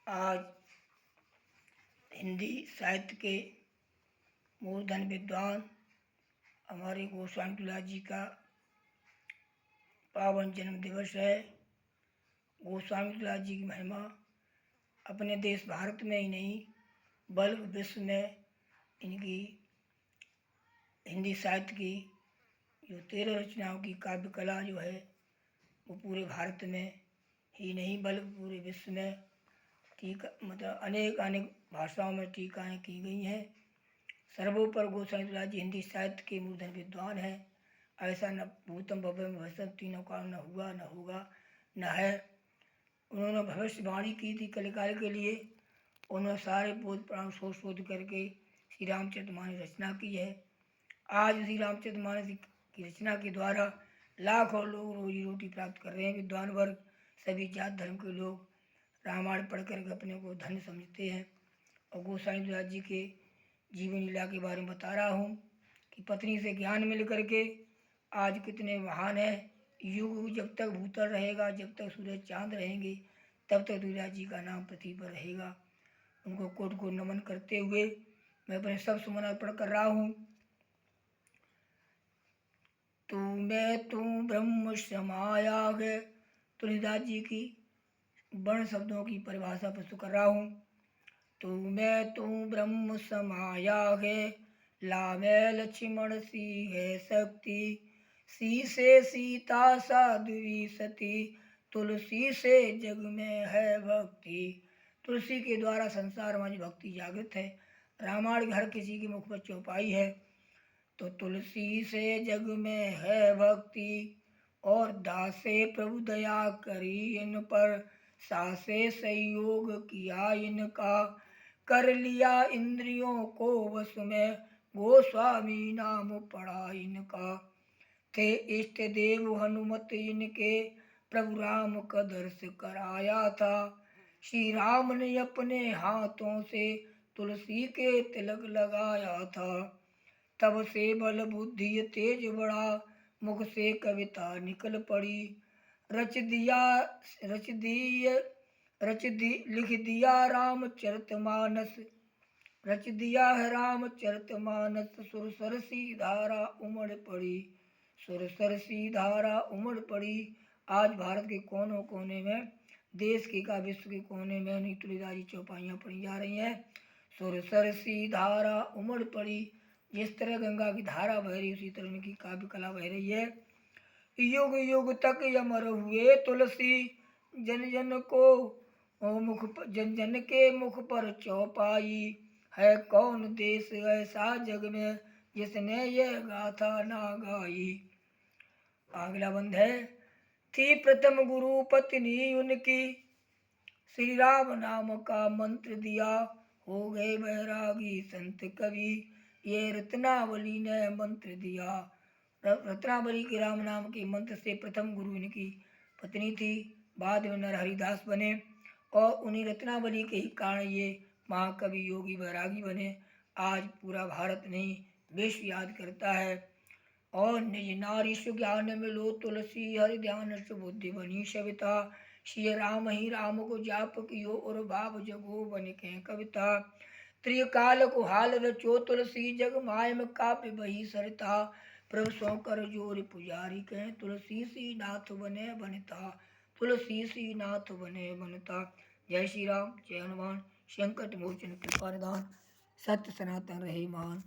आज हिंदी साहित्य के मूर्धन विद्वान हमारे गोस्वामी तुलसीदास जी का पावन जन्म दिवस है। गोस्वामी तुलसीदास जी की महिमा अपने देश भारत में ही नहीं बल्कि विश्व में इनकी हिंदी साहित्य की जो 13 रचनाओं की काव्य कला जो है वो पूरे भारत में ही नहीं बल्कि पूरे विश्व में टीका अनेक भाषाओं में टीकाएँ की गई हैं। सर्वोपर गोस्वामी तुलसीदास जी हिंदी साहित्य के मूर्धन विद्वान हैं। ऐसा न भूतम भव्यम भविष्यम तीनों काल न हुआ न होगा न है। उन्होंने भविष्यवाणी की थी कलिकाल के लिए। उन्होंने सारे बोध पुराण शोध करके श्री रामचरितमानस रचना की है। आज श्री रामचरितमानस की रचना के द्वारा लाखों लोग रोजी रोटी प्राप्त कर रहे हैं। विद्वान वर्ग सभी जात धर्म के लोग रामायण पढ़ करके अपने को धन्य समझते हैं। और गोस्वामी तुलसीदास जी के जीवन लीला के बारे में बता रहा हूँ कि पत्नी से ज्ञान मिल करके आज कितने महान है। युग जब तक भूतल रहेगा, जब तक सूरज चांद रहेंगे, तब तक तुलसीदास जी का नाम पृथ्वी पर रहेगा। उनको कोटि को नमन करते हुए मैं अपने सब सुमन अर्पण कर रहा हूँ। तू मैं तू ब्रह्म समाया है, तुलसीदास जी की वर्ण शब्दों की परिभाषा प्रस्तुत कर रहा हूँ। तू मैं तू ब्रह्म समाया है, लावे लक्ष्मण सी है शक्ति, सी से सीता साध्वी सती, तुलसी से जग में है भक्ति। तुलसी के द्वारा संसार में भक्ति जागृत है। रामायण हर किसी के मुख पर चौपाई है। तो तुलसी से जग में है भक्ति, और दासे प्रभु दया करी इन पर, सासे संयोग किया इनका, कर लिया इंद्रियों को वश में, गोस्वामी नाम पड़ा इनका। थे इष्ट देव हनुमत इनके, प्रभु राम का दर्श कराया था। श्री राम ने अपने हाथों से तुलसी के तिलक लगाया था। तब से बल बुद्धि तेज बढ़ा, मुख से कविता निकल पड़ी। लिख दिया रामचरितमानस, रच दिया है रामचरितमानस। सुर सरसी धारा उमड़ पड़ी, सुर सरसी धारा उमड़ पड़ी। आज भारत के कोनों कोने में, देश के का विश्व के कोने में उन्हीं तुलसीदास जी चौपाइयाँ पढ़ी जा रही हैं। सुर सरसी धारा उमड़ पड़ी। जिस तरह गंगा की धारा बह रही उसी तरह उनकी काव्य कला बह रही है। युग युग तक अमर हुए तुलसी, जन जन को जन जन के मुख पर चौपाई। है कौन देश ऐसा जग में, जिसने यह गाथा ना गाई। अगला बंद है। थी प्रथम गुरु पत्नी उनकी, श्री राम नाम का मंत्र दिया। हो गए बैरागी संत कवि, ये रत्नावली ने मंत्र दिया। रत्नावली के राम नाम के मंत्र से प्रथम गुरु इनकी पत्नी थी। बाद में नरहरिदास बने और उन्हीं रत्नावली के ही कारण ये महाकवि योगी बैरागी बने। आज पूरा भारत नहीं विश्व याद करता है। और निज नारी ज्ञान मिलो तुलसी, हरि ध्यान बुद्धि बनी सविता। श्री राम ही राम को जाप कियो, और भाव जगो बन के कविता। त्रिकाल को हाल रचो तुलसी, जग माय में काव्य बही सरिता। प्रभु सो कर जोर पुजारी कहें, तुलसी सी नाथ बने बनता, तुलसी सी नाथ बने बनता। जय श्री राम, जय हनुमान, संकट मोचन कृपा निदान, सत्य सनातन रहे मान।